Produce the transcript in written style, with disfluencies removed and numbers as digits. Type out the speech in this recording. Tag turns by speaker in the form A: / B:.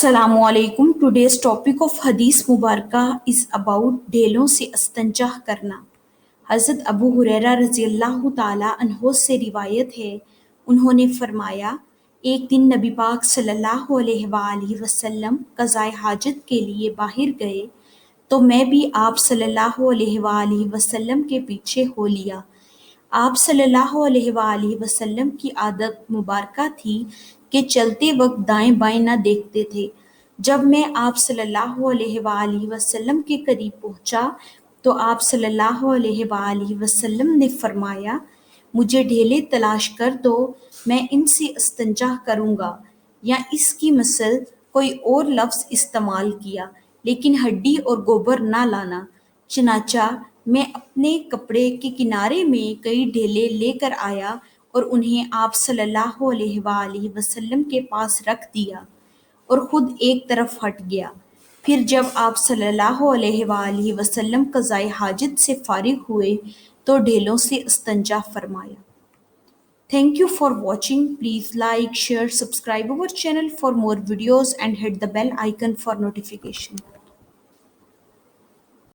A: السلام علیکم. Today's topic of حدیث مبارکہ از اباؤٹ ڈھیلوں سے استنجا کرنا. حضرت ابو ہریرہ رضی اللہ تعالیٰ عنہ سے روایت ہے، انہوں نے فرمایا ایک دن نبی پاک صلی اللہ علیہ وآلہ وسلم قضائے حاجت کے لیے باہر گئے تو میں بھی آپ صلی اللہ علیہ وآلہ وسلم کے پیچھے ہو لیا. آپ صلی اللہ علیہ وآلہ وسلم کی عادت مبارکہ تھی کہ چلتے وقت دائیں بائیں نہ دیکھتے تھے. جب میں آپ صلی اللہ علیہ وآلہ وسلم کے قریب پہنچا تو آپ صلی اللہ علیہ وآلہ وسلم نے فرمایا مجھے ڈھیلے تلاش کر دو، میں ان سے استنجا کروں گا، یا اس کی مثل کوئی اور لفظ استعمال کیا، لیکن ہڈی اور گوبر نہ لانا. چنانچہ میں اپنے کپڑے کے کنارے میں کئی ڈھیلے لے کر آیا اور انہیں آپ صلی اللہ علیہ وآلہ وسلم کے پاس رکھ دیا اور خود ایک طرف ہٹ گیا. پھر جب آپ صلی اللہ علیہ وآلہ وسلم قضائے حاجت سے فارغ ہوئے تو ڈھیلوں سے استنجا فرمایا. Thank you for watching. Please like, share, subscribe our channel for more videos and hit the bell icon for notification.